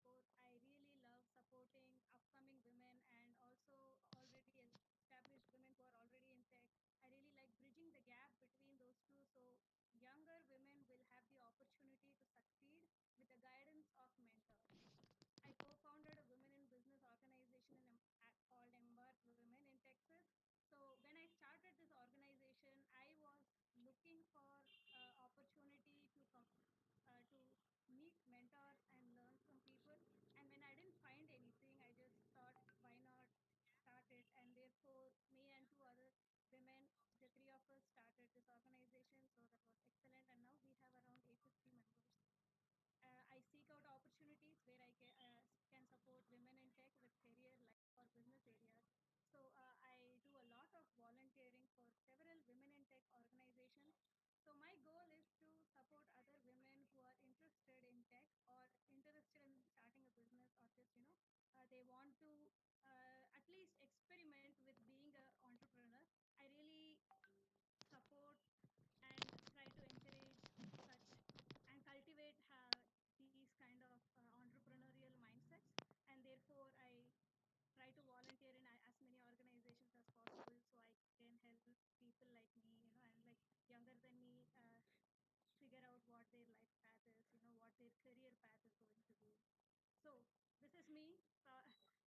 before, I really love supporting upcoming women and also already established women who are already in tech. I really like bridging the gap between those two so younger women will have the opportunity to succeed with the guidance of mentors. I co-founded a women in business organization called Embark Women in Texas. So when I started this organization, I was looking for opportunity to meet mentors and learn from people. And when I didn't find anything, I just thought, why not start it? And therefore, me and two other women, the three of us started this organization. So that was excellent. And now we have around 850 members. I seek out opportunities where I can support women in tech with career, life, or business areas. So I do a lot of volunteering for several women in tech organizations. So my goal is to support other women who are interested in tech or interested in starting a business or just they want to at least experiment with being an entrepreneur. I really support and try to encourage such and cultivate these kind of entrepreneurial mindsets, and therefore I try to volunteer in as many organizations as possible so I can help people like me, and like younger than me, figure out what their life path is, what their career path is going to be. So this is me.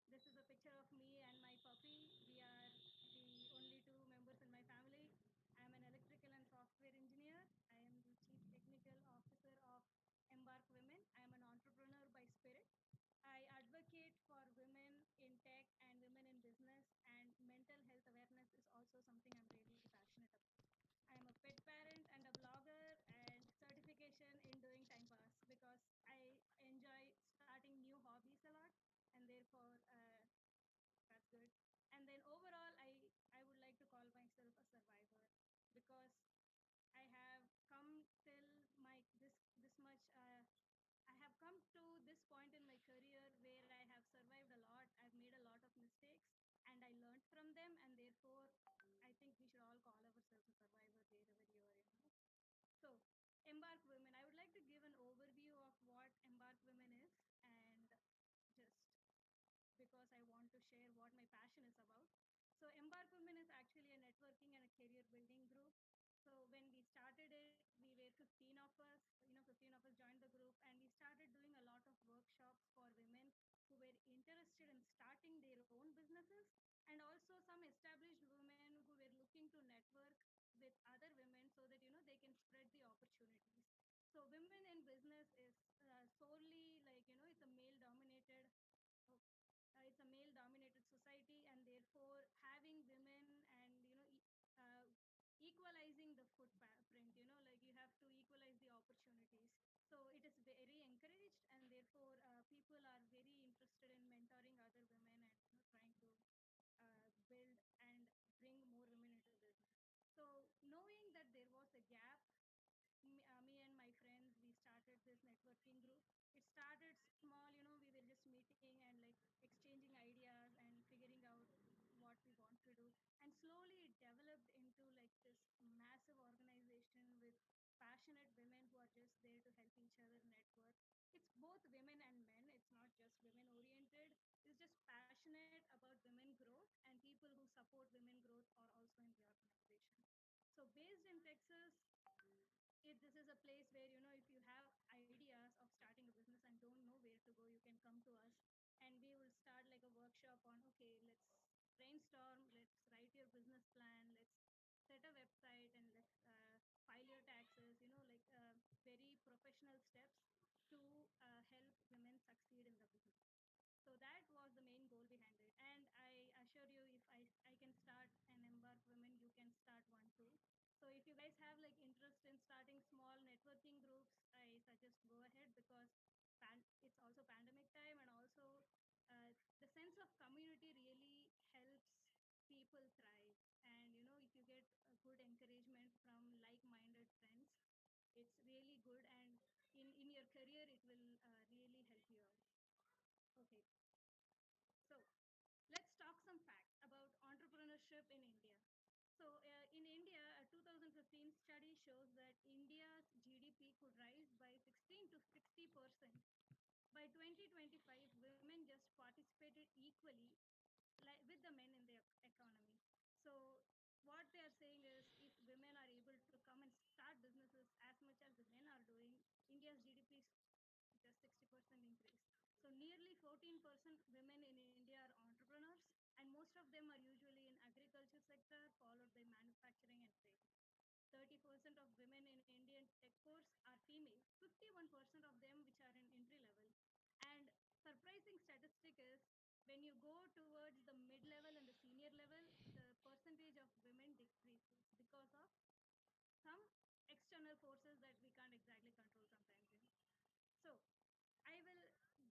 This is a picture of me and my puppy. We are the only two members in my family. I am an electrical and software engineer. I am the chief technical officer of Embark Women. I am an entrepreneur by spirit. I advocate for women in tech and women in business, and mental health awareness is also something I'm really passionate about. I am a pet parent and a blogger and certification in doing time pass because I enjoy starting new hobbies a lot, and therefore that's good. And then overall, I would like to call myself a survivor because I have come till my this much. I have come to this point in my career where I have survived a lot. I've made a lot of mistakes and I learned from them, and therefore, I think we should all call ourselves a survivor wherever you are. So, Embark Women, I would like to give an overview of what Embark Women is and just because I want to share what my passion is about. So, Embark Women is actually a networking and a career building group. So, when we started it, we were 15 of us. 15 of us joined the group, and we started doing a lot of workshops for women who were interested in starting their own businesses, and also some established women who were looking to network with other women so that they can spread the opportunities. So, women in business is solely like it's a male dominated it's a male dominated society, and therefore having women and equalizing the footprint, like you have to equalize the opportunities. So it is very encouraged, and therefore people are very interested in mentoring other women and trying to build and bring more women into business. So knowing that there was a gap, me and my friends, we started this networking group. It started small, we were just meeting and like exchanging ideas and figuring out what we want to do. And slowly it developed into like this massive organization with passionate women who are just there to help each other network. It's both women and men, it's not just women oriented. It's just passionate about women growth, and people who support women growth are also in the organization. So based in Texas, if this is a place where if you have ideas of starting a business and don't know where to go, you can come to us, and we will start like a workshop on, okay, let's brainstorm, let's write your business plan, let's set a website, and let's file your taxes, like very professional steps to help women succeed in the business. So that was the main goal behind it. And I assure you, if I can start an Embark Women, you can start one too. So if you guys have like interest in starting small networking groups, I suggest go ahead because it's also pandemic time, and also the sense of community really helps people thrive. And if you get a good encouragement from like-minded friends, it's really good, and in your career it will really help you out. Okay, so let's talk some facts about entrepreneurship in India. So, in India, a 2015 study shows that India's GDP could rise by 16 to 60% By 2025, women just participated equally like with the men in the economy. So what they are saying is, if women are able to come and start businesses as much as the men are doing, India's GDP is just 60% increase. So nearly 14% women in India are entrepreneurs, and most of them are usually in agriculture sector, followed by manufacturing and trade. 30% of women in Indian tech force are female, 51% of them which are in entry level. And surprising statistic is, when you go towards the mid level and the senior level, the percentage of women decreases because of some external forces that we can't exactly control sometimes. So I will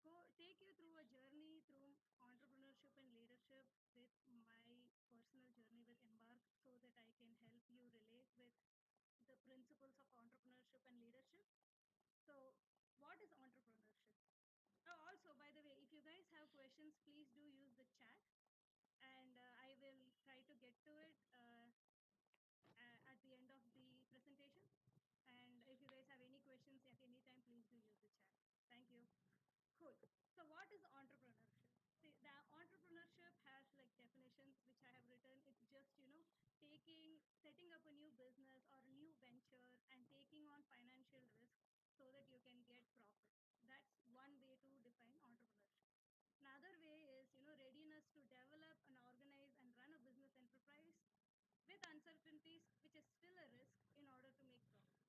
go take you through a journey through entrepreneurship and leadership with my personal journey with Embark, so that I can help you relate with the principles of entrepreneurship and leadership. So, what is entrepreneurship? Oh, also, by the way, if you guys have questions, please do use the chat, and I will try to get to it at the end of the presentation. And if you guys have any questions at any time, please do use the chat. Thank you. Cool. So what is entrepreneurship? See, the entrepreneurship has like definitions which I have written. It's just, setting up a new business or a new venture and taking on financial risk so that you can get profit. That's one way to define entrepreneurship. Another way is, readiness to develop and organize and run a business enterprise with uncertainties, which is still a risk in order to make profit.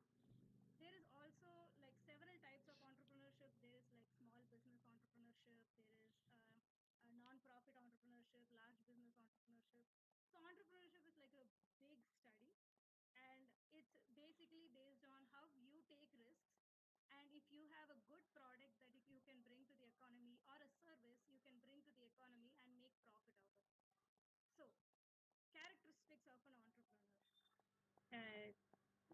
There is also like several types of entrepreneurship. There is like small business entrepreneurship, there is a non-profit entrepreneurship, large business entrepreneurship. So entrepreneurship is like a big study, and it's basically based on how you take risks, and if you have a good product that if you can bring to the economy, or a service you can bring to the economy and make profit out of it. So characteristics of an entrepreneur. uh,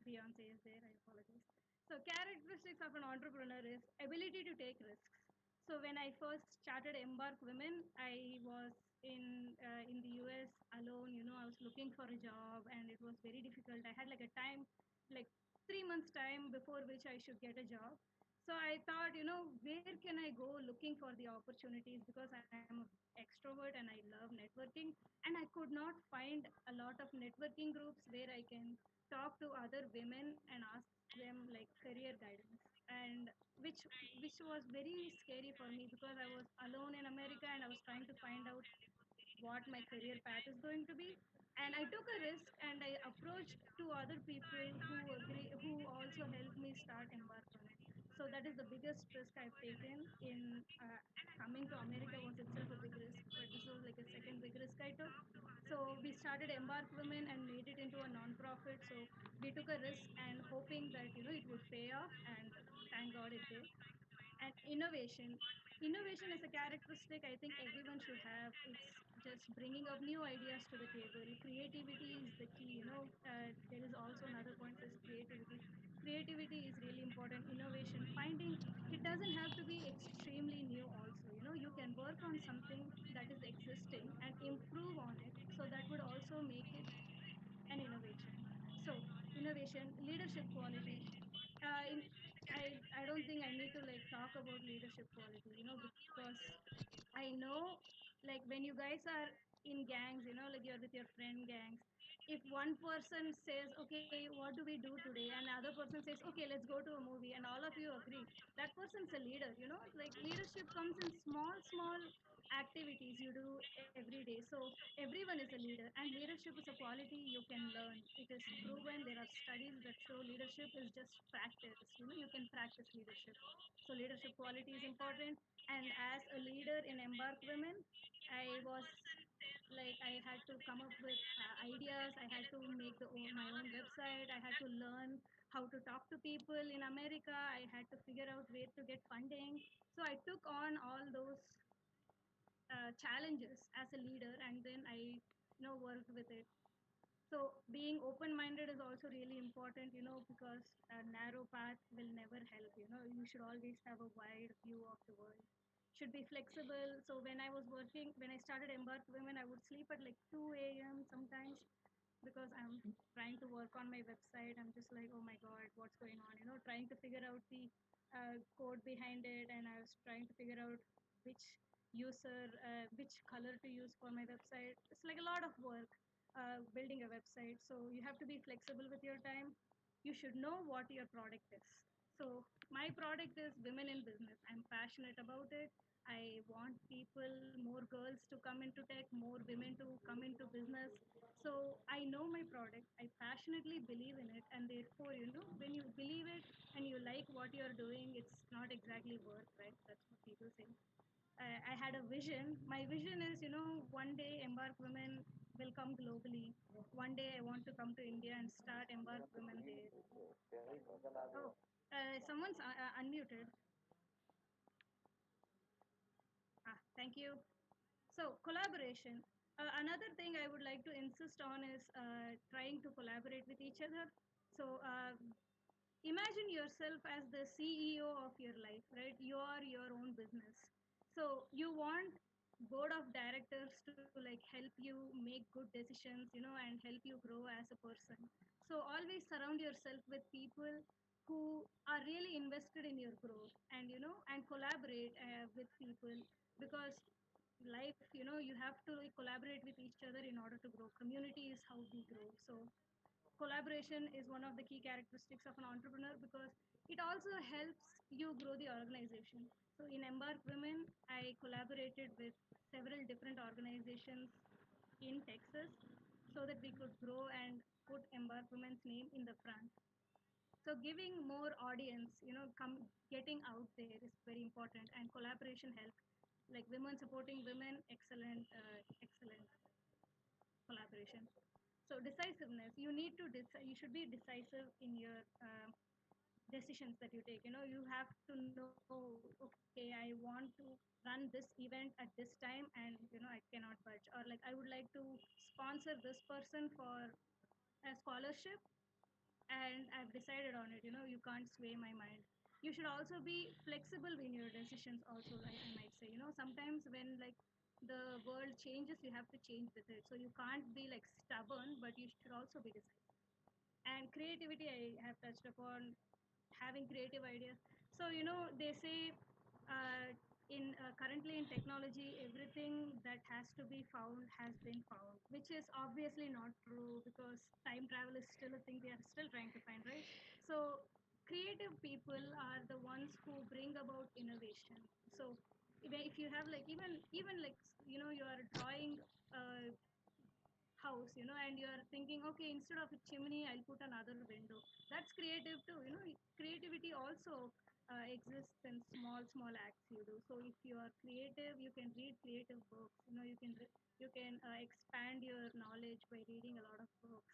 Beyonce is there. I apologize. So, characteristics of an entrepreneur is ability to take risks. So, when I first started Embark Women, I was in the US alone. I was looking for a job, and it was very difficult. I had like a time, like 3 months time before which I should get a job. So I thought, where can I go looking for the opportunities, because I'm an extrovert and I love networking, and I could not find a lot of networking groups where I can talk to other women and ask them like career guidance, and which which was very scary for me, because I was alone in America and I was trying to find out what my career path is going to be. And I took a risk and I approached two other people who also helped me start Embark on it. So that is the biggest risk I've taken in coming to America. Was itself a big risk, but this was like a second big risk I took. So we started Embark Women and made it into a non-profit. So we took a risk and hoping that it would pay off, and thank God it did. And innovation is a characteristic I think everyone should have. It's just bringing up new ideas to the table. Creativity is the key. There is also another point, is creativity is really important. Innovation, finding, it doesn't have to be extremely new also. You can work on something that is existing and improve on it, so that would also make it and innovation. So, innovation, leadership quality. I don't think I need to like talk about leadership quality, because I know, like when you guys are in gangs, like you're with your friend gangs. If one person says, "Okay, what do we do today?" and the other person says, "Okay, let's go to a movie," and all of you agree, that person's a leader. Like leadership comes in small activities you do every day. So everyone is a leader, and leadership is a quality you can learn. It is proven. There are studies that show leadership is just practice. You can practice leadership. So leadership quality is important. And as a leader in Embark Women, I was like, I had to come up with ideas. I had to make my own website. I had to learn how to talk to people in America. I had to figure out where to get funding. So I took on all those challenges as a leader, and then I worked with it. So being open minded is also really important, because a narrow path will never help. You should always have a wide view of the world. Should be flexible. So when I started Embark Women, I would sleep at like 2 a.m. sometimes, because I'm trying to work on my website. I'm just like, oh my God, what's going on? Trying to figure out the code behind it, and I was trying to figure out which which color to use for my website. It's like a lot of work building a website. So you have to be flexible with your time. You should know what your product is. So my product is women in business. I'm passionate about it. I want people, more girls to come into tech, more women to come into business. So I know my product. I passionately believe in it, and therefore, when you believe it and you like what you're doing, it's not exactly work, right? That's what people say. I had a vision. My vision is, one day Embark Women will come globally. One day I want to come to India and start Embark Women there. Oh, someone's unmuted. Thank you. So, collaboration. Another thing I would like to insist on is trying to collaborate with each other. So, imagine yourself as the CEO of your life, right? You are your own business. So, you want board of directors to like help you make good decisions, and help you grow as a person. So, always surround yourself with people who are really invested in your growth, and and collaborate with people, because life, you have to like collaborate with each other in order to grow. Community is how we grow. So collaboration is one of the key characteristics of an entrepreneur, because it also helps you grow the organization. So in Embark Women, I collaborated with several different organizations in Texas so that we could grow and put Embark Women's name in the front. So giving more audience, come getting out there is very important, and collaboration helps. Like women supporting women, excellent collaboration. So decisiveness, you should be decisive in your decisions that you take. You have to know, okay, I want to run this event at this time, and I cannot budge, or like I would like to sponsor this person for a scholarship, and I've decided on it. You can't sway my mind. You should also be flexible in your decisions. Also, I might say, sometimes when like the world changes, you have to change with it. So you can't be like stubborn, but you should also be decisive. And creativity, I have touched upon, having creative ideas. So they say in currently in technology, everything that has to be found has been found, which is obviously not true, because time travel is still a thing we are still trying to find, right? So creative people are the ones who bring about innovation. So if you have like even like you are drawing uh, house, and you're thinking, okay, instead of a chimney, I'll put another window. That's creative too. Creativity also exists in small acts you do. So if you are creative, you can read creative books. You can expand your knowledge by reading a lot of books.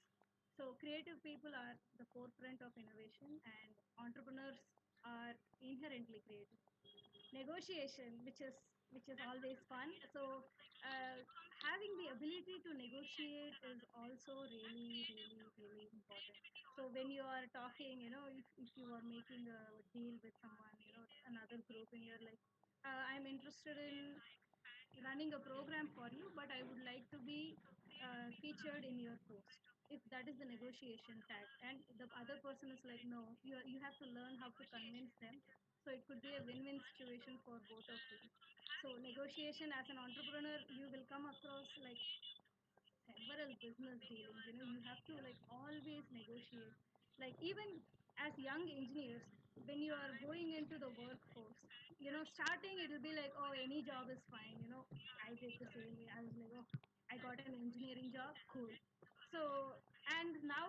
So creative people are the forefront of innovation, and entrepreneurs are inherently creative. Negotiation, which is always fun. So having the ability to negotiate is also really important. So when you are talking, if you are making a deal with someone, another group, and you're like, I'm interested in running a program for you, but I would like to be featured in your post. If that is the negotiation tag, and the other person is like, no, you have to learn how to convince them. So it could be a win-win situation for both of you. So negotiation, as an entrepreneur, you will come across like several business dealings. You have to like always negotiate. Like even as young engineers, when you are going into the workforce, starting it will be like, oh, any job is fine. I did the same way. I was like, oh, I got an engineering job, cool. So and now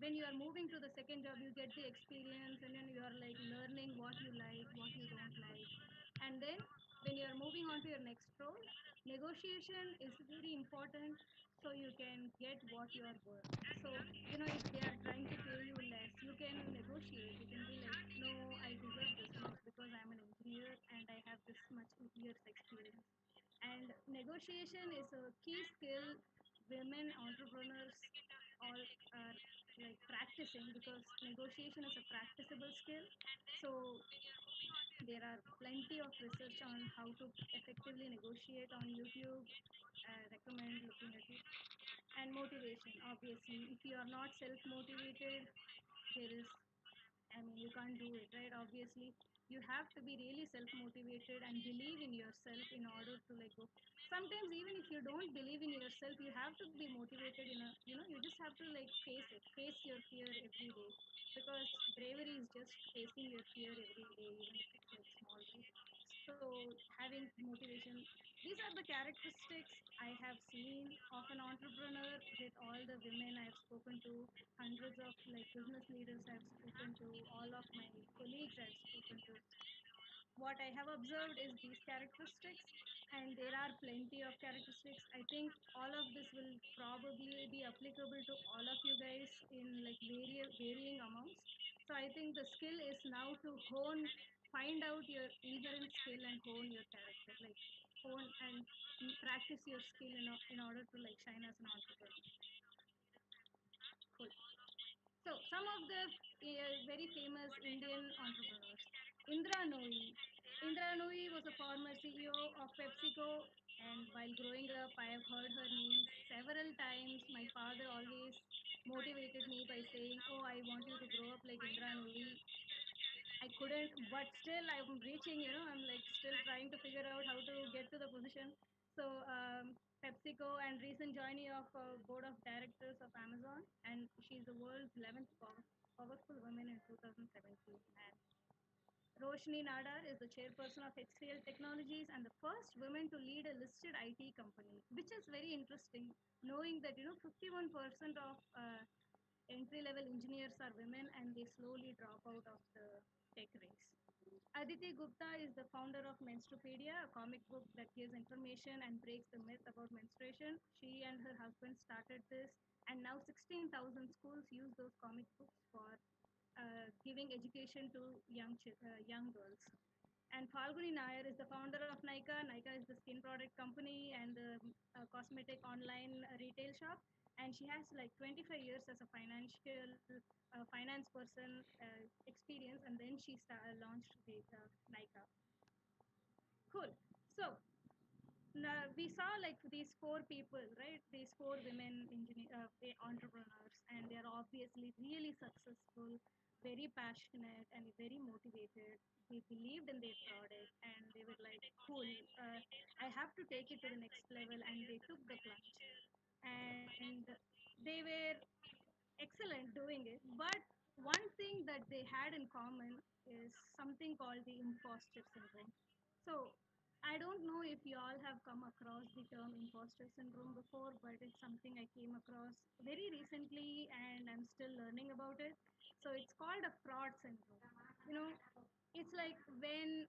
when you are moving to the second job, you get the experience, and then you are like learning what you like, what you don't like. And then when you are moving on to your next role, negotiation is very important, so you can get what you are worth. So if they are trying to pay you less, you can negotiate. You can be like, no, I deserve this much because I'm an engineer and I have this much years experience. And negotiation is a key skill women entrepreneurs all are like practicing, because negotiation is a practicable skill. So there are plenty of research on how to effectively negotiate on YouTube. I recommend looking at it. And motivation, obviously, if you are not self motivated, there is I mean, you can't do it, right? Obviously, you have to be really self motivated and believe in yourself in order to like go. Sometimes even if you don't believe in yourself, you have to be motivated in a, you just have to like face it, face your fear every day, because bravery is just facing your fear every day, even if it's like small, right? So having motivation, these are the characteristics I have seen of an entrepreneur with all the women I've spoken to, hundreds of like business leaders I've spoken to, all of my colleagues I've spoken to. What I have observed is these characteristics, and there are plenty of characteristics. I think all of this will probably be applicable to all of you guys in like varying amounts. So I think the skill is now to hone, find out your inherent skill and hone your character, like hone and practice your skill in order to like shine as an entrepreneur. Cool. So, some of the very famous Indian entrepreneurs. Indra Nooyi. Indra Nooyi was a former CEO of PepsiCo, and while growing up, I have heard her name several times. My father always motivated me by saying, "Oh, I want you to grow up like Indra Nooyi." I couldn't, but still I'm reaching, I'm like still trying to figure out how to get to the position. So, PepsiCo and recent joining of board of directors of Amazon, and she's the world's 11th powerful woman in 2017. And Roshni Nadar is the chairperson of HCL Technologies and the first woman to lead a listed IT company, which is very interesting, knowing that 51% of entry level engineers are women and they slowly drop out of the tech race. Aditi Gupta is the founder of Menstrupedia, a comic book that gives information and breaks the myth about menstruation. She and her husband started this, and now 16,000 schools use those comic books for giving education to young girls. And Falguni Nair is the founder of Nykaa. Nykaa is the skin product company and the cosmetic online retail shop. And she has like 25 years as a finance person experience, and then she launched the Nykaa. Cool. So now we saw like these four people, right? These four women entrepreneurs, and they're obviously really successful, very passionate, and very motivated. They believed in their product, and they were like, "Cool, I have to take it to the next level," and they took the plunge, and they were excellent doing it. But one thing that they had in common is something called the imposter syndrome. So I don't know if you all have come across the term imposter syndrome before, but it's something I came across very recently and I'm still learning about it. So it's called a fraud syndrome. You know, it's like when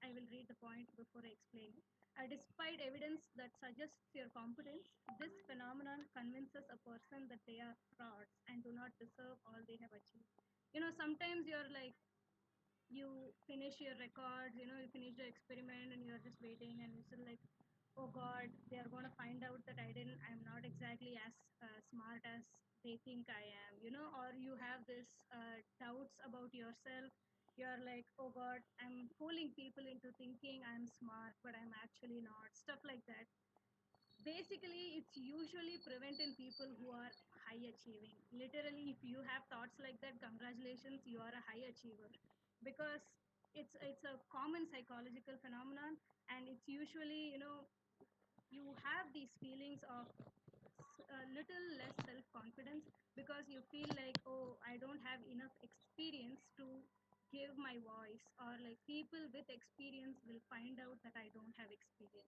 I will read the point before I explain it. Despite evidence that suggests your competence, this phenomenon convinces a person that they are frauds and do not deserve all they have achieved. Sometimes you're like, you finish your records, you finish the experiment and you're just waiting and you're still like, oh God, they are going to find out that I'm not exactly as smart as they think I am, or you have this doubts about yourself. You're like, oh God, I'm fooling people into thinking I'm smart, but I'm actually not, stuff like that. Basically, it's usually preventing people who are high achieving. Literally, if you have thoughts like that, congratulations, you are a high achiever, because it's a common psychological phenomenon, and it's usually, you have these feelings of a little less self confidence, because you feel like, oh, I don't have enough experience to give my voice, or like people with experience will find out that I don't have experience.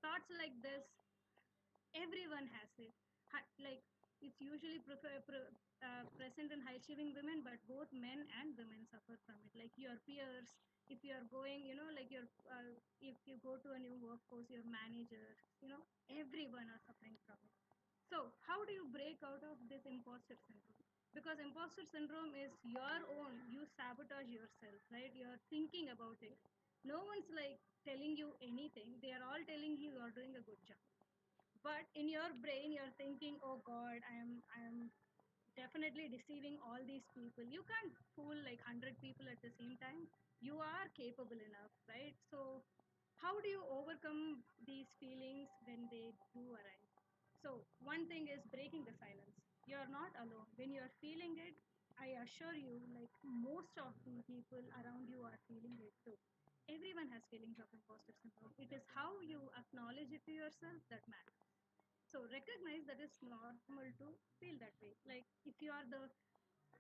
Thoughts like this, everyone has it. Like, it's usually present in high achieving women, but both men and women suffer from it. Like your peers, if you are going, like if you go to a new workforce, your managers, everyone are suffering from it. So how do you break out of this imposter syndrome? Because imposter syndrome is your own. You sabotage yourself, right? You're thinking about it. No one's like telling you anything. They are all telling you you're doing a good job, but in your brain you're thinking, oh God, I am definitely deceiving all these people. You can't fool like 100 people at the same time. You are capable enough, right? So how do you overcome these feelings when they do arise? So one thing is breaking the silence. You're not alone when you're feeling it. I assure you, like most of the people around you are feeling it too. Everyone has feelings of imposter syndrome. It is how you acknowledge it to yourself that matters. So recognize that it's normal to feel that way. Like if you are the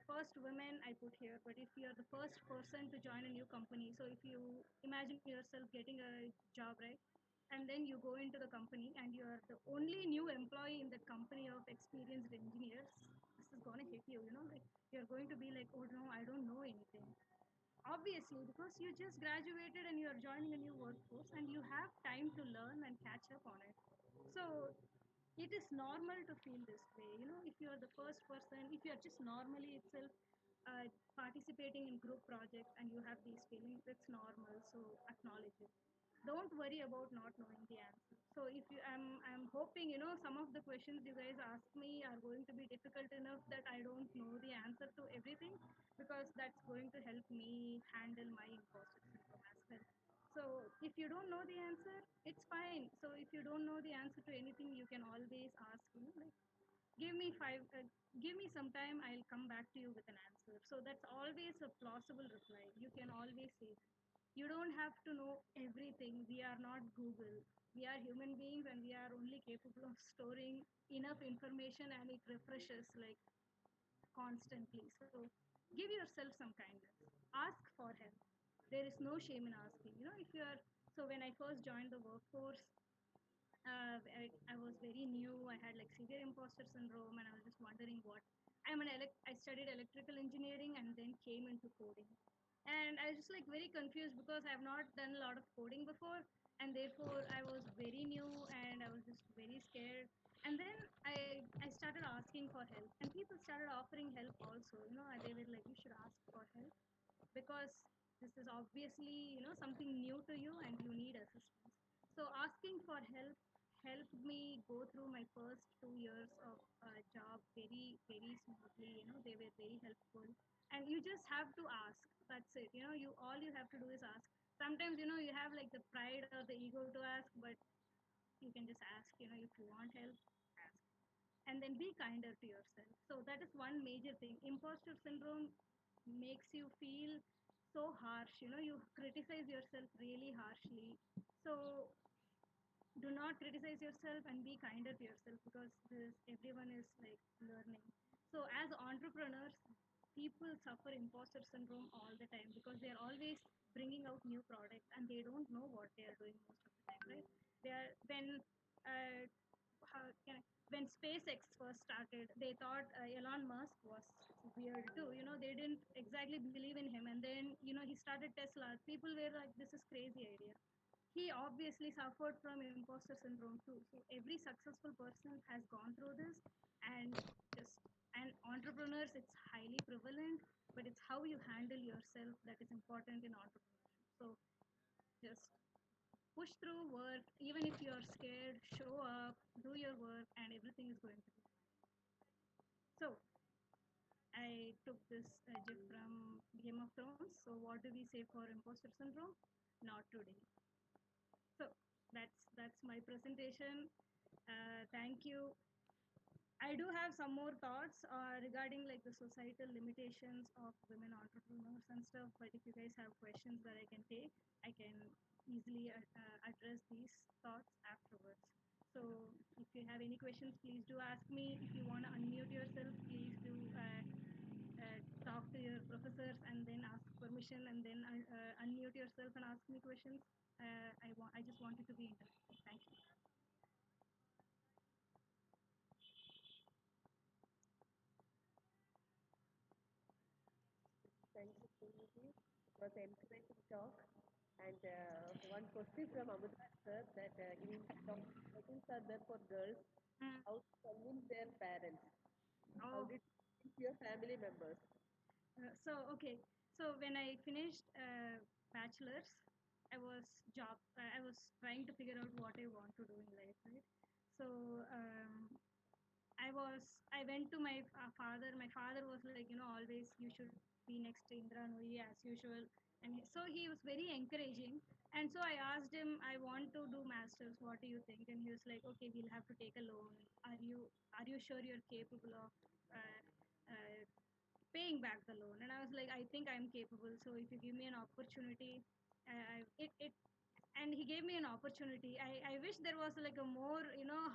first woman I put here, but if you are the first person to join a new company, so if you imagine yourself getting a job, right? And then you go into the company and you are the only new employee in that company of experienced engineers, this is gonna hit you, like you're going to be like, oh no, I don't know anything. Obviously, because you just graduated and you are joining a new workforce and you have time to learn and catch up on it. So it is normal to feel this way. If you are the first person, if you are just normally itself uh, participating in group projects and you have these feelings, it's normal. So acknowledge it. Don't worry about not knowing the answer. So if you, I'm hoping some of the questions you guys ask me are going to be difficult enough that I don't know the answer to everything, because that's going to help me handle my imposter syndrome as well. So if you don't know the answer, it's fine. So if you don't know the answer to anything, you can always ask, like, give me give me some time, I'll come back to you with an answer. So that's always a plausible reply. You can always say that. You don't have to know everything. We are not Google. We are human beings and we are only capable of storing enough information, and it refreshes like constantly. So give yourself some kindness. Ask for help. There is no shame in asking. If you are, so when I first joined the workforce, I was very new. I had like severe imposter syndrome, and I was just wondering what. I studied electrical engineering and then came into coding, and I was just like very confused because I have not done a lot of coding before, and therefore I was very new and I was just very scared. And then I started asking for help, and people started offering help also. They were like, you should ask for help because this is obviously something new to you and you need assistance. So asking for help helped me go through my first 2 years of job very very smoothly. They were very helpful, and you just have to ask. That's it. You all you have to do is ask. Sometimes you have like the pride or the ego to ask, but you can just ask. If you want help, ask, and then be kinder to yourself. So that is one major thing. Imposter syndrome makes you feel so harsh. You criticize yourself really harshly. So do not criticize yourself and be kinder to yourself, because this everyone is like learning. So as entrepreneurs, people suffer imposter syndrome all the time because they are always bringing out new products and they don't know what they are doing most of the time, right? They are uh, how can I, when SpaceX first started, they thought Elon Musk was weird too. They didn't exactly believe in him, and then he started Tesla. People were like, "This is crazy idea." He obviously suffered from imposter syndrome too. So every successful person has gone through this, and just and entrepreneurs, it's highly prevalent, but it's how you handle yourself that is important in entrepreneurship. So just push through, work, even if you're scared, show up, do your work, and everything is going to be fine. So I took this gif from Game of Thrones. So what do we say for imposter syndrome? Not today. So that's my presentation. Thank you. I do have some more thoughts regarding like the societal limitations of women entrepreneurs and stuff. But if you guys have questions that I can take, I can easily address these thoughts afterwards. So if you have any questions, please do ask me. If you want to unmute yourself, please do talk to your professors and then ask permission and then unmute yourself and ask me questions. I just wanted to be interactive. Thank you. Thank you, Suniti. It was an encouraging talk. And one question from Amrita sir that in India, coachings are there for girls. Mm. How to convince their parents? How Oh, did you convince your family members? okay. So when I finished bachelor's, I was trying to figure out what I want to do in life, right? So I went to my father. My father was like, always you should be next to Indra Nooyi as usual. And so he was very encouraging. And so I asked him, I want to do masters. What do you think? And he was like, okay, we'll have to take a loan. Are you sure you're capable of paying back the loan. And I was like, I think I'm capable. So if you give me an opportunity, it and he gave me an opportunity. I wish there was like a more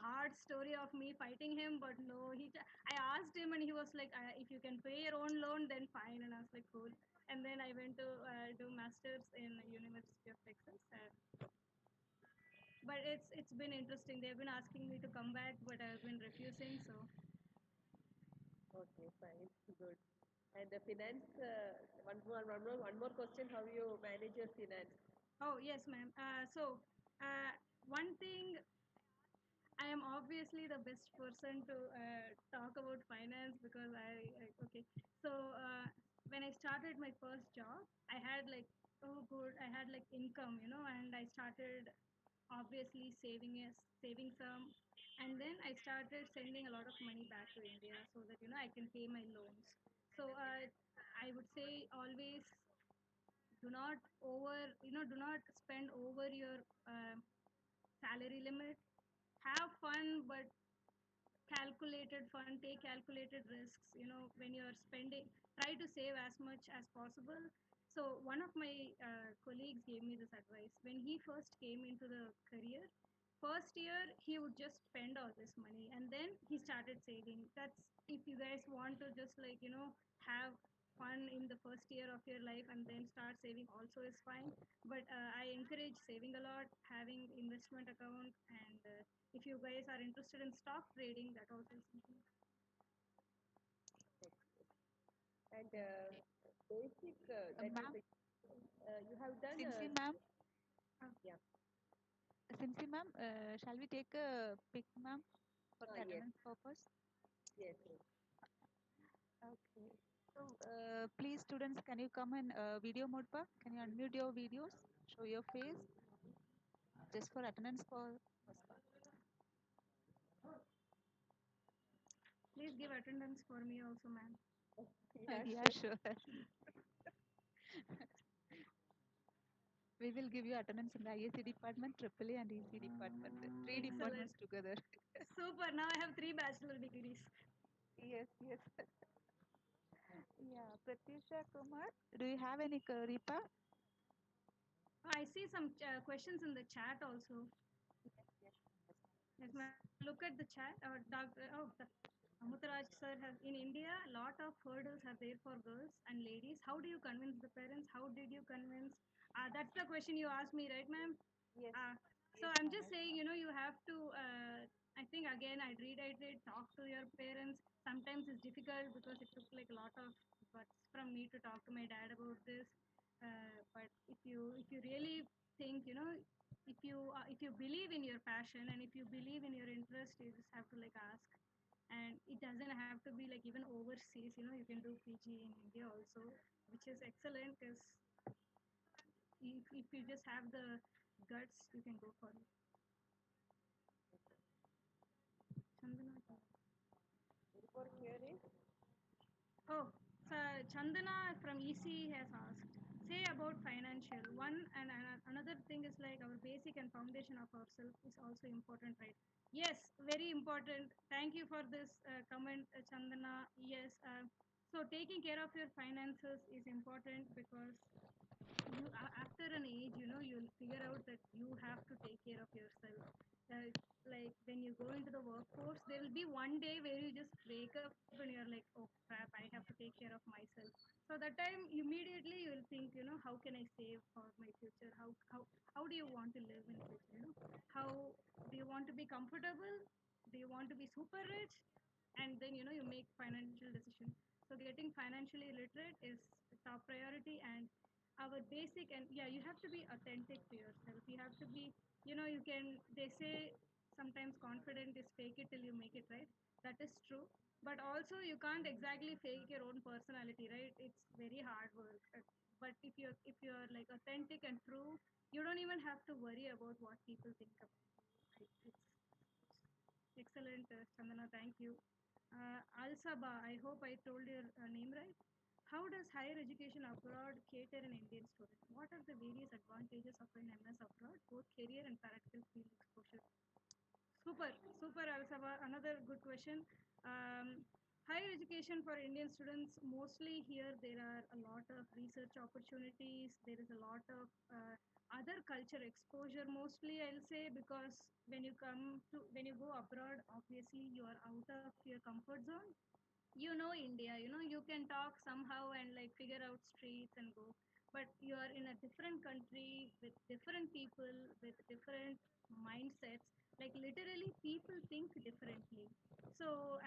hard story of me fighting him, but no. I asked him and he was like, if you can pay your own loan, then fine. And I was like, cool. And then I went to do masters in University of Texas. But it's been interesting. They've been asking me to come back, but I've been refusing. So Okay, fine, good. And the finance, one more question. How you manage your finance? oh yes, ma'am. Uh, one thing I am obviously the best person to talk about finance because okay. So when I started my first job, I had like oh good, I had like income, and I started obviously saving some, and then I started sending a lot of money back to India so that I can pay my loans. So I would say always do not spend over your salary limit. Have fun, but calculated fun, take calculated risks, when you're spending, try to save as much as possible. So one of my colleagues gave me this advice when he first came into the career. First year he would just spend all this money and then he started saving. That's if you guys want to just like have fun in the first year of your life and then start saving also is fine. But I encourage saving a lot, having investment account, and if you guys are interested in stock trading, that also is something. And basic, that is, Ma'am, you have done, Simsi ma'am, uh, yeah, Simsi ma'am, shall we take a pic, ma'am, for the yes, attendance purpose? yes, yes. Okay. So, please, students, can you come in video mode, pa? Can you unmute your videos, show your face, just for attendance purpose, pa? please give attendance for me also, ma'am. Yeah, Yeah, sure. sure. We will give you attendance in the IAC department, Triple A, and EC department. Three Excellent. departments together. Super. Now I have 3 bachelor degrees. Yes, yes. Yeah, Pratyusha Kumar, do you have any query, pa? I see some questions in the chat also. Yes, yes, yes, Yes, please. ma'am. Look at the chat. Amutaraj sir has in India. A lot of hurdles are there for girls and ladies. How do you convince the parents? How did you convince? That's the question you asked me, right, ma'am? Yes, Uh, so yes, I'm ma'am. just Yes, saying, ma'am. you have to. I think again, I'd reiterate, talk to your parents. Sometimes it's difficult because it took like a lot of guts from me to talk to my dad about this. But if you really think, if you believe in your passion and if you believe in your interest, you just have to like ask. And it doesn't have to be like even overseas. You can do PG in India also, which is excellent because if you just have the guts, you can go for it. Chandana. Any more queries? Oh, so Chandana from EC has asked, say about financial. Another thing is like our basic and foundation of ourselves is also important, right? Yes, very important. Thank you for this comment, Chandana. Yes, so taking care of your finances is important because after an age you'll figure out that you have to take care of yourself. uh, like when you go into the workforce, there will be one day where you just wake up and you're like, oh crap, I have to take care of myself. So that time immediately you will think, how can I save for my future? How do you want to live in future? How do you want to be comfortable? Do you want to be super rich? And then you make financial decision. So getting financially literate is the top priority. And our basic, and yeah, you have to be authentic to yourself. You have to be, you can, they say sometimes confident is fake it till you make it, right? That is true. But also you can't exactly fake your own personality, right? It's very hard work. But if you're like authentic and true, you don't even have to worry about what people think about you. It's excellent, Chandana. Thank you. Al-Saba, I hope I told your name right. How does higher education abroad cater an Indian student? What are the various advantages of an MS abroad, both career and practical field exposure? Super, super, Al-Saba. Another good question. Um, Higher education for Indian students, mostly here there are a lot of research opportunities. There is a lot of other culture exposure. Mostly, I'll say, because when you go abroad, obviously you are out of your comfort zone. You know India, you can talk somehow and like figure out streets and go, but you are in a different country with different people with different mindsets. Like literally people think differently. So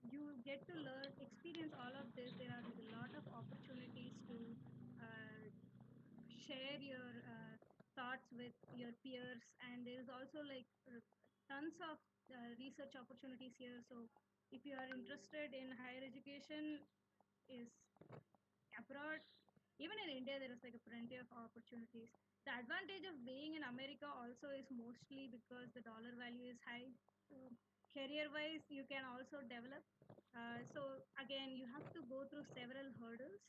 you get to learn experience all of this. There are like a lot of opportunities to uh, share your thoughts with your peers, and there is also like tons of research opportunities here. So if you are interested in higher education is abroad, even in India there is like a plenty of opportunities. The advantage of being in America also is mostly because the dollar value is high. So career wise you can also develop. So again you have to go through several hurdles.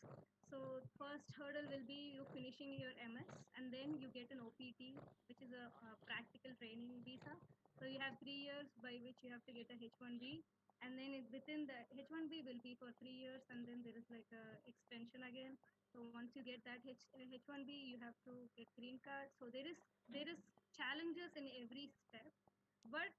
So first hurdle will be you finishing your MS, and then you get an OPT, which is a practical training visa. So you have 3 years by which you have to get a H1B, and then within the H1B will be for 3 years, and then there is like a extension again. So once you get that H1B, you have to get green card. So there is challenges in every step, but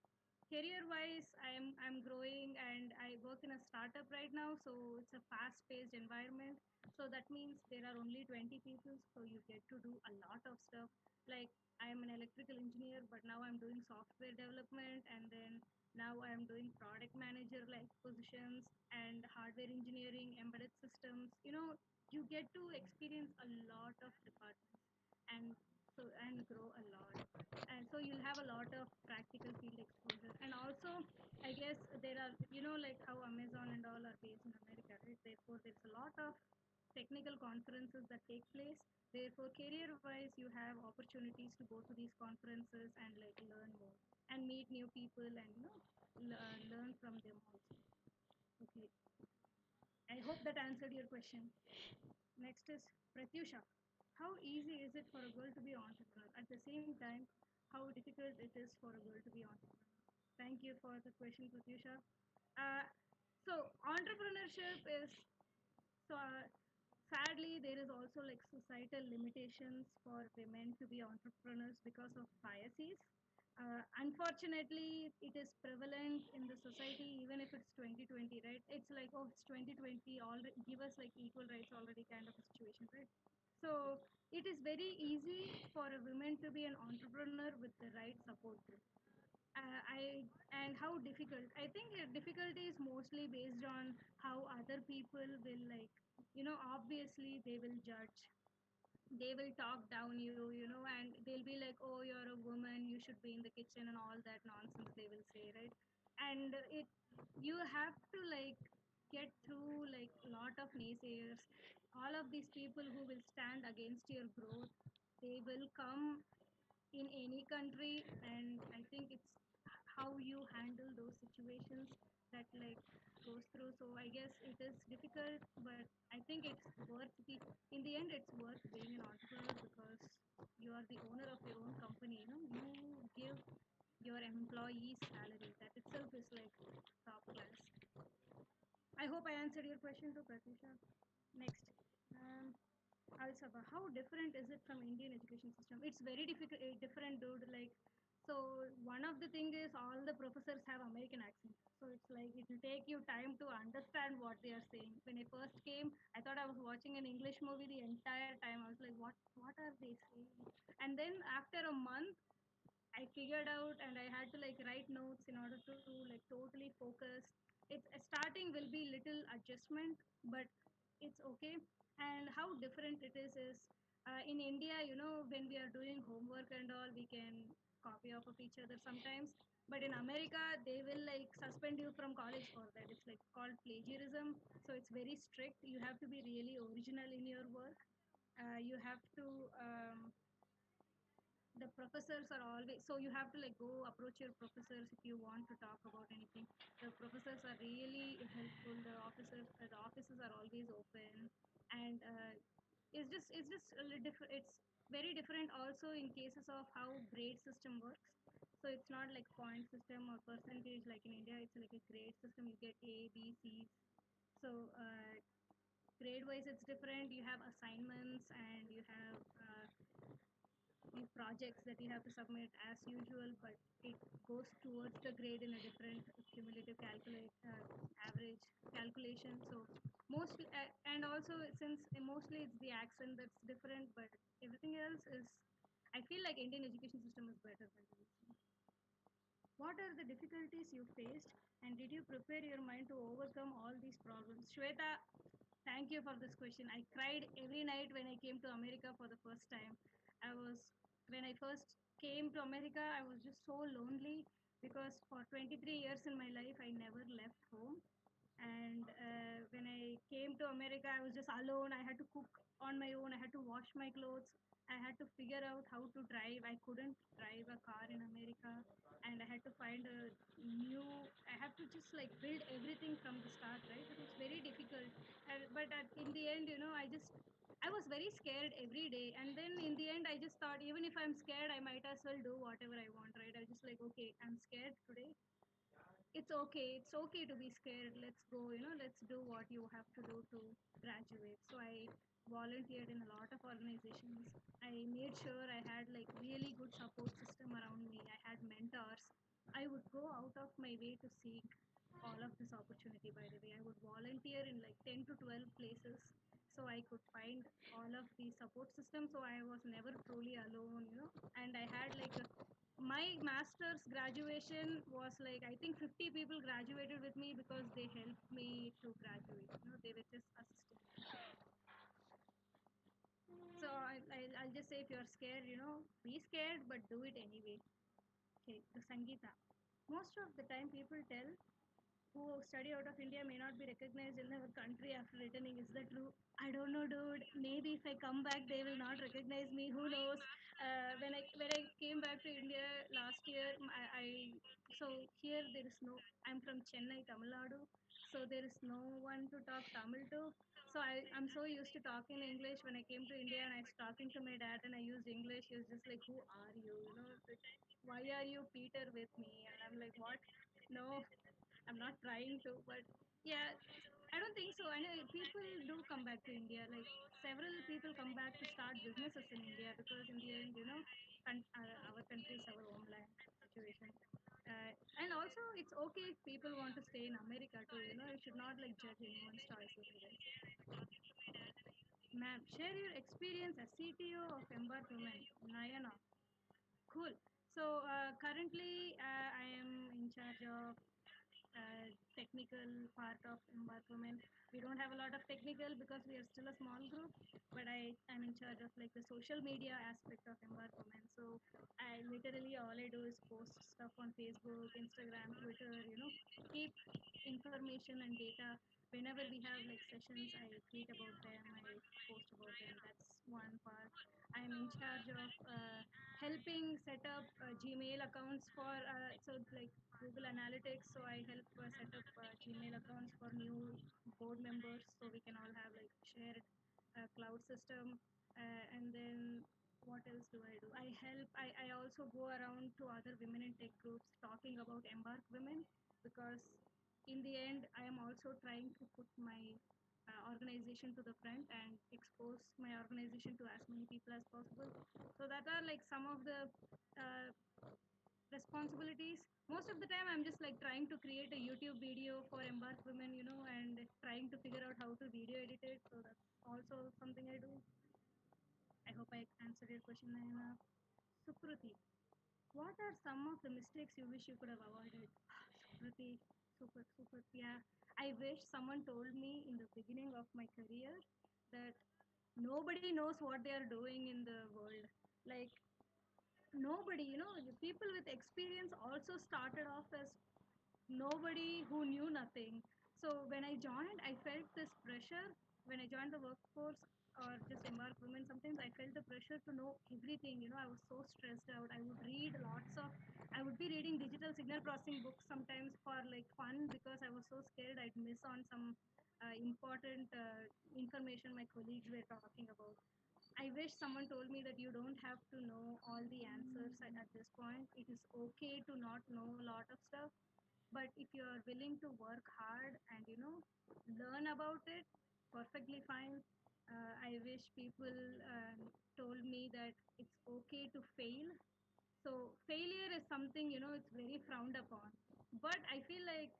career wise I'm growing, and I work in a startup right now, so it's a fast paced environment. So that means there are only 20 people, so you get to do a lot of stuff. Like I'm an electrical engineer, but now I'm doing software development, and then now I'm doing product manager like positions and hardware engineering, embedded systems. You get to experience a lot of departments, and grow a lot. And so you'll have a lot of practical field exposure. And also I guess there are, like how Amazon and all are based in America, right? Therefore there's a lot of technical conferences that take place. Therefore career wise you have opportunities to go to these conferences and like learn more and meet new people, and learn from them also. Okay, I hope that answered your question. Next is Pratyusha. How easy is it for a girl to be entrepreneur? At the same time, how difficult it is for a girl to be entrepreneur? Thank you for the question, Pratyusha. Uh, so entrepreneurship is, so sadly there is also like societal limitations for women to be entrepreneurs because of biases. Unfortunately it is prevalent in the society, even if it's 2020, right? It's like, oh, it's 2020, already give us like equal rights already kind of a situation, right? So it is very easy for a woman to be an entrepreneur with the right support group. I And how difficult? I think difficulty is mostly based on how other people will like. Obviously they will judge. They will talk down you, and they'll be like, "Oh, you're a woman. You should be in the kitchen," and all that nonsense they will say, right? And you have to like get through like a lot of naysayers. All of these people who will stand against your growth, they will come in any country, and I think it's how you handle those situations that like goes through. So I guess it is difficult, but I think it's worth the in the end it's worth being an entrepreneur, because you are the owner of your own company. You give your employees salary. That itself is like top class. I hope I answered your question to Pratisha. Next. um, Al-Sabah, how different is it from Indian education system? It's very different, dude. Like, so one of the thing is all the professors have American accents. So it's like it will take you time to understand what they are saying. When I first came, I thought I was watching an English movie the entire time. I was like, what are they saying? And then after a month, I figured out, and I had to like write notes in order to like totally focus. It's starting will be little adjustment, but it's okay. And how different it is in India, when we are doing homework and all, we can copy off of each other sometimes. But in America, they will like suspend you from college for that. It's like called plagiarism. So it's very strict. You have to be really original in your work. You have to the professors are always, so you have to like go approach your professors if you want to talk about anything. The professors are really helpful. The offices are always open. And it's just a little different. It's very different also in cases of how grade system works. So it's not like point system or percentage like in India. It's like a grade system. You get A, B, C's. So grade wise it's different. You have assignments and you have the projects that you have to submit as usual, but it goes towards the grade in a different cumulative calculate average calculation. So mostly and also since mostly it's the accent that's different, but everything else is, I feel like Indian education system is better than the recent. What are the difficulties you faced, and did you prepare your mind to overcome all these problems? Shweta, thank you for this question. I cried every night when I came to America for the first time. When I first came to America, I was just so lonely because for 23 years in my life, I never left home. And when I came to America, I was just alone. I had to cook on my own. I had to wash my clothes. I had to figure out how to drive. I couldn't drive a car in America, and I had to find a new. I have to just like build everything from the start, right? It was very difficult, in the end, I was very scared every day, and then in the end, I just thought even if I'm scared, I might as well do whatever I want, right? I just like, okay, I'm scared today, it's okay to be scared, let's go, let's do what you have to do to graduate. So I volunteered in a lot of organizations. I made sure I had like really good support system around me. I had mentors. I would go out of my way to seek all of this opportunity. By the way, I would volunteer in like 10 to 12 places so I could find all of the support system, so I was never truly alone, and I had like my master's graduation was like, I think 50 people graduated with me because they helped me to graduate, they were just assisting me. So I'll just say, if you're scared, be scared but do it anyway. Okay, the Sangeeta, most of the time people tell who study out of India may not be recognized in their country after returning. Is that true? I don't know, dude. Maybe if I come back, they will not recognize me. Who knows? When I came back to India last year, so here there is no. I'm from Chennai, Tamil Nadu, so there is no one to talk Tamil to. So I'm so used to talking English. When I came to India and I was talking to my dad and I used English, he was just like, "Who are you? Like, why are you Peter with me?" And I'm like, "What? No, I'm not trying to." But yeah, I don't think so. I know people do come back to India. Like several people come back to start businesses in India because in the end, our country is our homeland situation. And also, it's okay if people want to stay in America too. You should not like judge anyone's choices, I guess. Ma'am, share your experience as CTO of Embark Women. Nayana. Cool. So currently, I am in charge of technical part of Embark Women. We don't have a lot of technical because we are still a small group, but I am in charge of like the social media aspect of Embark Women. So I literally all I do is post stuff on Facebook, Instagram, Twitter, keep information and data. Whenever we have like sessions, I tweet about them, I post about them. That's one part. I'm in charge of helping set up Gmail accounts for so like Google Analytics. So I help set up Gmail accounts for new board members, so we can all have like shared cloud system. And then what else do I do? I also go around to other women in tech groups talking about Embark Women, because in the end I am also trying to put my organization to the front and expose my organization to as many people as possible. So that are like some of the uh, responsibilities. Most of the time I'm just like trying to create a YouTube video for Embark Women, and trying to figure out how to video edit it. So that's also something I do. I hope I answered your question, Nayana. Sukruti, what are some of the mistakes you wish you could have avoided? Sukruti, super, yeah. I wish someone told me in the beginning of my career that nobody knows what they are doing in the world. Like nobody, the people with experience also started off as nobody who knew nothing. So when I joined, I felt this pressure. When I joined the workforce or just Embark Women, sometimes I felt the pressure to know everything. I was so stressed out. I would be reading digital signal processing books sometimes for like fun, because I was so scared I'd miss on some important information my colleagues were talking about. I wish someone told me that you don't have to know all the answers at this point. It is okay to not know a lot of stuff. But if you are willing to work hard and learn about it, perfectly fine. I wish people told me that it's okay to fail. So failure is something, it's very frowned upon. But I feel like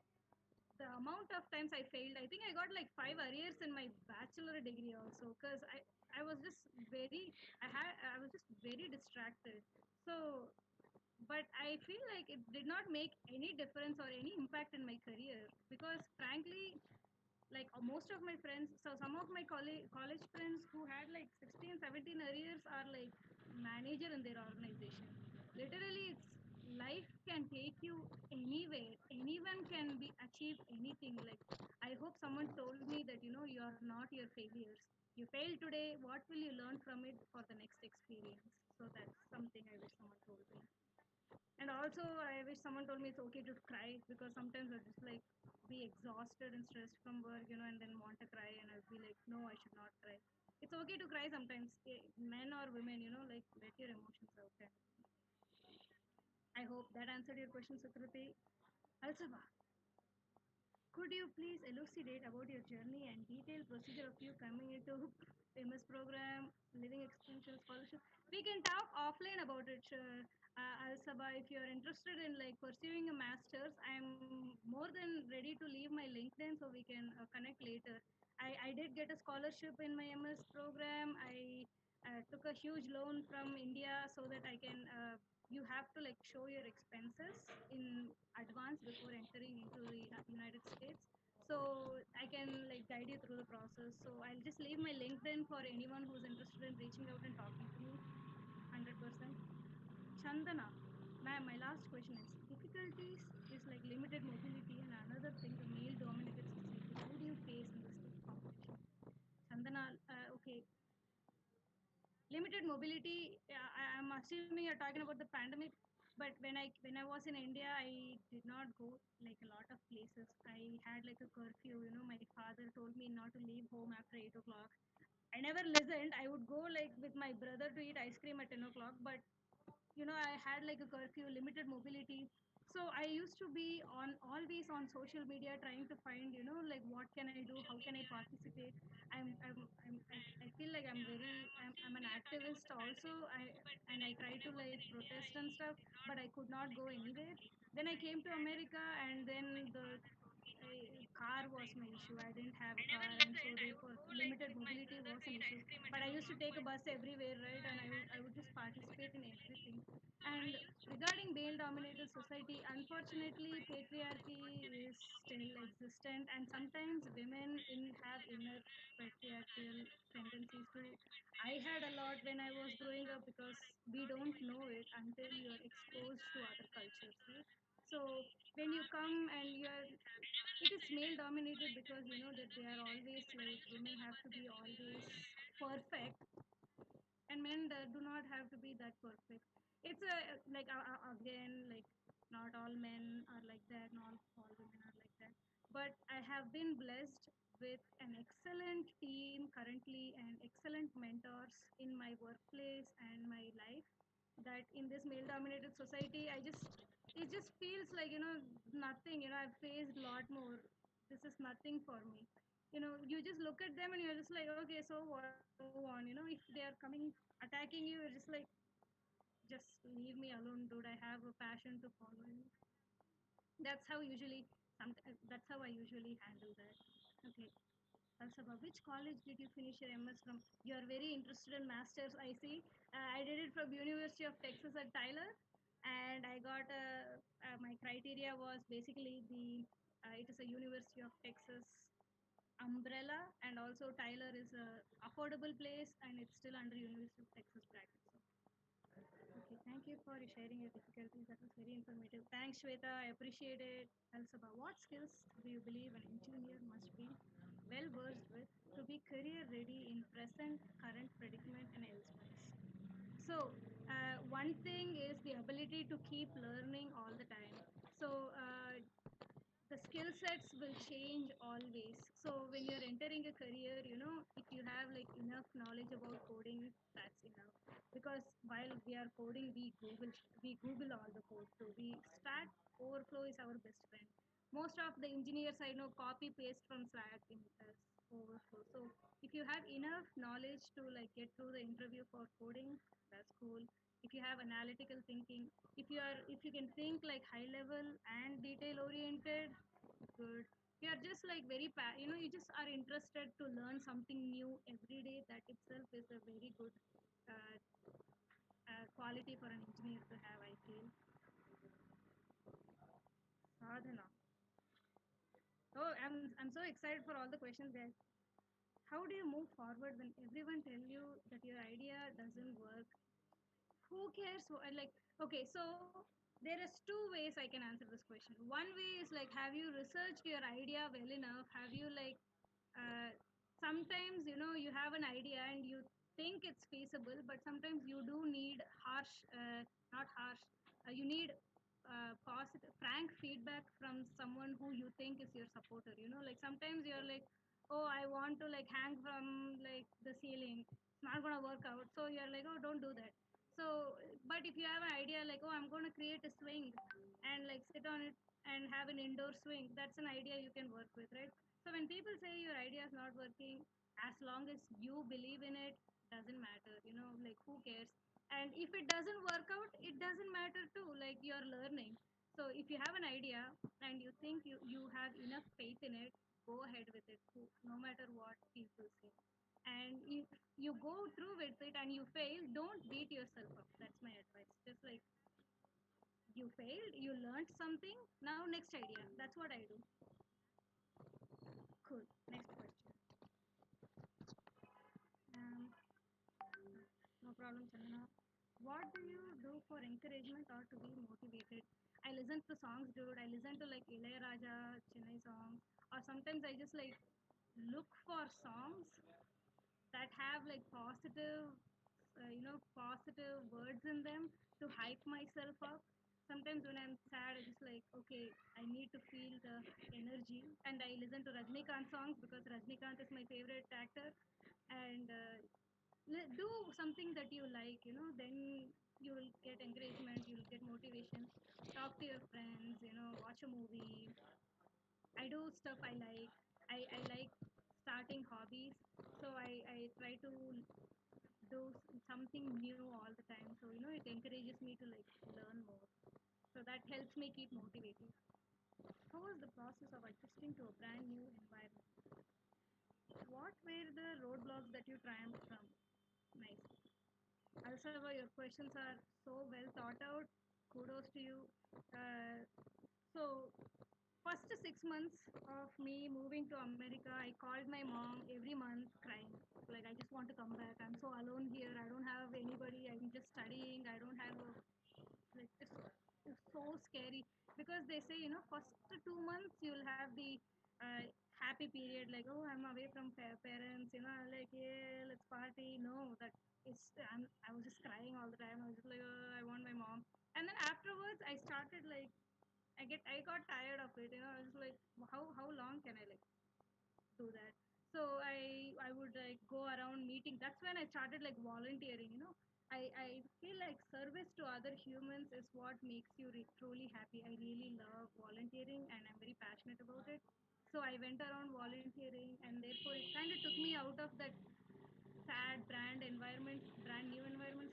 the amount of times I failed, I think I got like 5 arrears in my bachelor degree also, because I was just I was just very distracted. So, but I feel like it did not make any difference or any impact in my career, because frankly, like most of my friends, so some of my college friends who had like 16, 17 arrears are like manager in their organization. Literally, it's life can take you anywhere. Anyone can be achieve anything. Like, I hope someone told me that you are not your failures. You failed today, what will you learn from it for the next experience? So that's something I wish someone told me. And also, I wish someone told me it's okay to cry, because sometimes I just like be exhausted and stressed from work, and then want to cry, and I'll be like, no, I should not cry. It's okay to cry sometimes, men or women, like let your emotions out. And I hope that answered your question, Sukruti. Also, could you please elucidate about your journey and detailed procedure of you coming into famous program, living extension scholarship? We can talk offline about it, sure. Al Sabah, if you're interested in like pursuing a master's, I'm more than ready to leave my LinkedIn so we can connect later. I did get a scholarship in my MS program. I took a huge loan from India so that I can. You have to like show your expenses in advance before entering into the United States. So I can like guide you through the process. So I'll just leave my LinkedIn for anyone who's interested in reaching out and talking to me. 100%. Chandana, ma'am, my last question is difficulties is like limited mobility and another thing the male dominated society. How do you face in this competition? Chandana, okay, limited mobility. I'm assuming you're talking about the pandemic, but when I was in India, I did not go like a lot of places. I had like a curfew. My father told me not to leave home after 8 o'clock. I never listened. I would go like with my brother to eat ice cream at 10 o'clock, but I had like a curfew, limited mobility. So I used to be on always on social media trying to find like what can I do, how can I participate. I feel like I'm an activist also. I try to like protest and stuff, but I could not go anywhere. Then I came to America, and then the car was my issue. I didn't have a car, and so therefore limited mobility was an issue. But I used to take a bus everywhere, right? And I would just participate in everything. And regarding male-dominated society, unfortunately, patriarchy is still existent, and sometimes women have inner patriarchal tendencies too. I had a lot when I was growing up, because we don't know it until you are exposed to other cultures, right? So when you come and it is male dominated, because that they are always like women have to be always perfect, and men do not have to be that perfect. It's a like again, like not all men are like that, not all women are like that. But I have been blessed with an excellent team currently and excellent mentors in my workplace and my life, that in this male dominated society, it just feels like nothing. I've faced a lot more. This is nothing for me. You just look at them and you're just like, okay, so what, go on. If they are coming attacking you, you're just like, just leave me alone, dude. I have a passion to follow. That's how usually that's how I usually handle that. Okay. Also, which college did you finish your MS from? You are very interested in masters, I see. I did it from University of Texas at Tyler, and I got my criteria was basically the it is a University of Texas umbrella, and also Tyler is a affordable place, and it's still under University of Texas bracket. So, okay, thank you for sharing your difficulties. That was very informative. Thanks, Shweta. I appreciate it. Also, what skills do you believe an engineer must be well versed with to be career ready in present, current predicament and elsewhere? So, one thing is the ability to keep learning all the time. So, the skills skill sets will change always. So when you're entering a career, if you have like enough knowledge about coding, that's enough. Because while we are coding, we Google all the code. So we Stack Overflow is our best friend. Most of the engineers I know copy paste from Slack in Overflow. So if you have enough knowledge to like get through the interview for coding, that's cool. If you have analytical thinking, if you can think like high level and detail oriented, good. You are just like you just are interested to learn something new every day. That itself is a very good uh, quality for an engineer to have, I feel. Sadhana. Oh, I'm so excited for all the questions there. How do you move forward when everyone tell you that your idea doesn't work? Who cares? Like, okay, so there is two ways I can answer this question. One way is like, have you researched your idea well enough? Have you like, uh, sometimes you have an idea and you think it's feasible, but sometimes you do need not harsh. You need positive, frank feedback from someone who you think is your supporter. Like sometimes you're like, oh, I want to like hang from like the ceiling. It's not gonna work out. So you're like, oh, don't do that. So, but if you have an idea like, oh, I'm going to create a swing and like sit on it and have an indoor swing, that's an idea you can work with, right? So when people say your idea is not working, as long as you believe in it, doesn't matter, like who cares? And if it doesn't work out, it doesn't matter too, like you're learning. So if you have an idea and you think you have enough faith in it, go ahead with it, no matter what people say. And if you go through with it and you fail, don't beat yourself up. That's my advice. Just like you failed, you learned something. Now next idea. That's what I do. Cool. Next question. Um, no problem, Chandana. What do you do for encouragement or to be motivated? I listen to songs, dude. I listen to like Raja Chennai songs, or sometimes I just like look for songs that have like positive words in them to hype myself up. Sometimes when I'm sad, I just like, okay, I need to feel the energy, and I listen to Rajnikant songs because Rajnikant is my favorite actor. And do something that you like, then you will get encouragement, you'll get motivation. Talk to your friends, watch a movie. I do stuff I like. I like starting hobbies. So I try to do something new all the time. So, it encourages me to like learn more. So that helps me keep motivated. How was the process of adjusting to a brand new environment? What were the roadblocks that you triumphed from? Nice. Also, your questions are so well thought out. Kudos to you. Uh, so first 6 months of me moving to America, I called my mom every month crying. Like, I just want to come back. I'm so alone here. I don't have anybody. I'm just studying. I don't have a, like, it's so scary because they say, first 2 months you'll have the happy period, like, oh, I'm away from parents, like, yeah, let's party. No, I was just crying all the time. I was just like, oh, I want my mom. And then afterwards, I started like, I got tired of it. I was like, how long can I like do that? So I would like go around meeting. That's when I started like volunteering. I feel like service to other humans is what makes you truly happy. I really love volunteering and I'm very passionate about it. So I went around volunteering, and therefore it kind of took me out of that sad brand new environment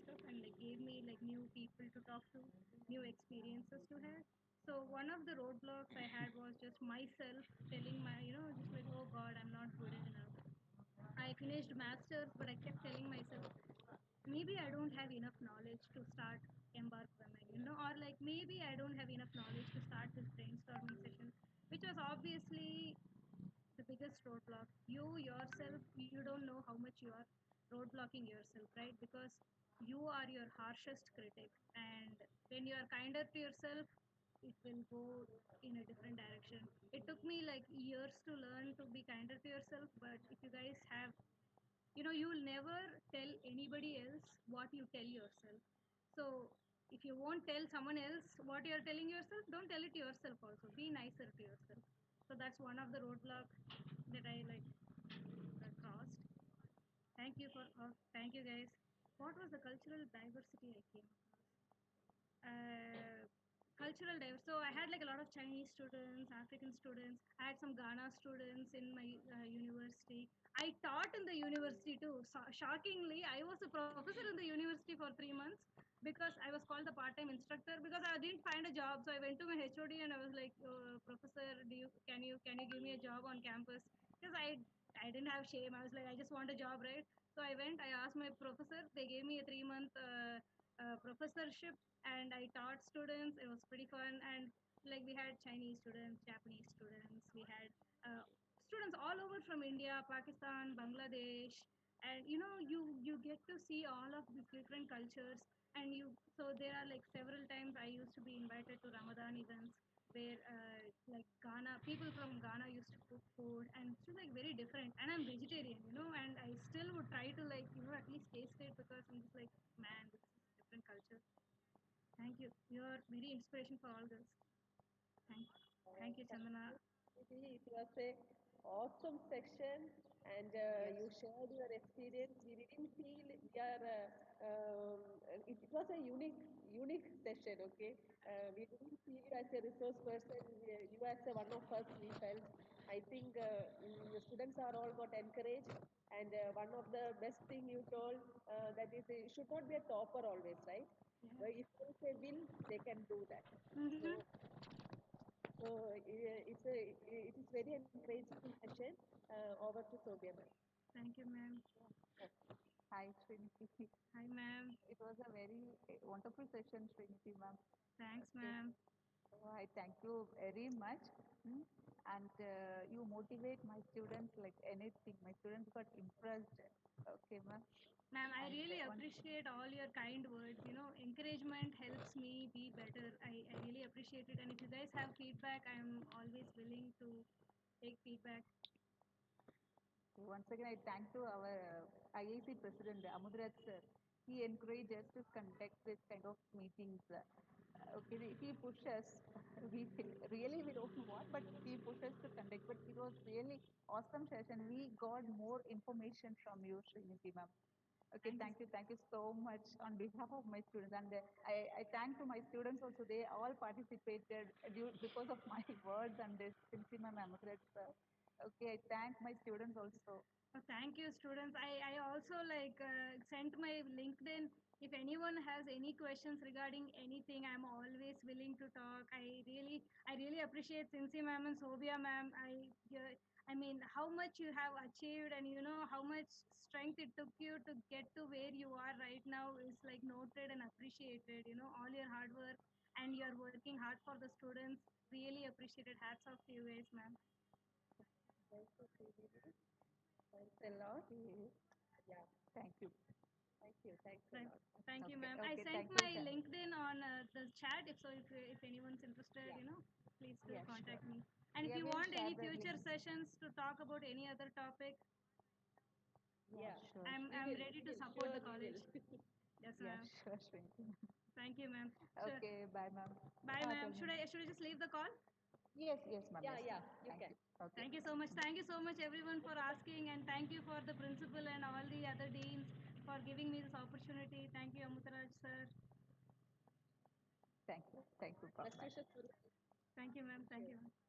stuff, and like gave me like new people to talk to, new experiences to have. So one of the roadblocks I had was just myself telling just like, oh god, I'm not good enough. I finished masters, but I kept telling myself, maybe I don't have enough knowledge to start Embark Women, or like maybe I don't have enough knowledge to start this brainstorming session, which was obviously the biggest roadblock. You yourself, you don't know how much you are roadblocking yourself, right? Because you are your harshest critic, and when you are kinder to yourself, it will go in a different direction. It took me like years to learn to be kinder to yourself, but if you guys have, you will never tell anybody else what you tell yourself. So if you won't tell someone else what you're telling yourself, don't tell it to yourself also. Be nicer to yourself. So that's one of the roadblock that I like crossed. Thank you guys. What was the cultural diversity I came across? Cultural diversity. So I had like a lot of Chinese students, African students. I had some Ghana students in my university. I taught in the university too. So, shockingly, I was a professor in the university for 3 months because I was called the part-time instructor because I didn't find a job. So I went to my HOD and I was like, Professor, can you give me a job on campus? Because I didn't have shame. I was like, I just want a job, right? So I went. I asked my professor. They gave me a 3 month professorship and I taught students. It was pretty fun. And like we had Chinese students, Japanese students, we had students all over from India, Pakistan, Bangladesh, and you get to see all of these different cultures. And you so there are like several times I used to be invited to Ramadan events where like Ghana people from Ghana used to cook food and it's just like very different. And I'm vegetarian, and I still would try to like at least taste it because I'm just like man, this is different culture. Thank you. You're very inspiration for all girls. Thank, thank you, Thank Chandana. you. It was a awesome section, and Yes. you shared your experience. We didn't feel we are. It was a unique session. Okay, we didn't see you as a resource person. You as a one of us. We felt. I think the students are all got encouraged, and one of the best thing you told that is it should not be a topper always, right? Yeah. But if there is a will, they can do that. Mm-hmm. So it is very encouraging session. Over to Sobia ma'am. Thank you, ma'am. Yes. Hi, Srinidhi. Hi, ma'am. It was a very wonderful session, Srinidhi ma'am. Thanks, Okay. ma'am. So I thank you very much. Hmm. And you motivate my students like anything. My students got impressed. Okay, ma'am. Ma'am, I And really once appreciate all your kind words. Encouragement helps me be better. I really appreciate it. And if you guys have feedback, I'm always willing to take feedback. Once again, I thank to our IIC President Amudraj sir. He encourages us to conduct this kind of meetings. Okay, he pushes. We really we don't know what, but he pushes to conduct. But it was really awesome session. We got more information from you, Srinidhi ma'am. Okay, Thank you. thank you so much on behalf of my students, and I thank to my students also. They all participated because of my words and this Srinidhi ma'am Amudraj sir. Okay, I thank my students also. Thank you, students. I also like sent my LinkedIn. If anyone has any questions regarding anything, I'm always willing to talk. I really appreciate Cincy ma'am and Sobia ma'am. I mean, how much you have achieved, and how much strength it took you to get to where you are right now is like noted and appreciated. All your hard work and you're working hard for the students. Really appreciated. Hats off to you guys, ma'am. Thank you, Srinidhi. Thanks a lot. Okay, Yeah, thank you. thank you. Thanks a Thank, lot. thank you, Okay, ma'am. I okay, sent thank you. my LinkedIn on the chat. If anyone's interested, Yeah, please do Yeah, sure. contact me. And if Yeah, you we'll want share any the future link. sessions to talk about any other topic, Yeah, yeah. sure. I'm ready We to will. support the Sure, we college. will. Yes, Yeah, ma'am. sure, Srinidhi. Thank you, ma'am. Sure. Okay, bye, ma'am. Bye, Tell ma'am. me. Should I just leave the call? Yes, yes, ma'am. Yeah, Yes, ma'am. yeah. You Thank can. you. Okay. Thank you so much. Thank you so much, everyone, for asking, and thank you for the principal and all the other deans for giving me this opportunity. Thank you, Amutaraj sir. Thank you. Thank you, Best ma'am. wishes, Guru. Thank you, ma'am. Thank Thank you. you.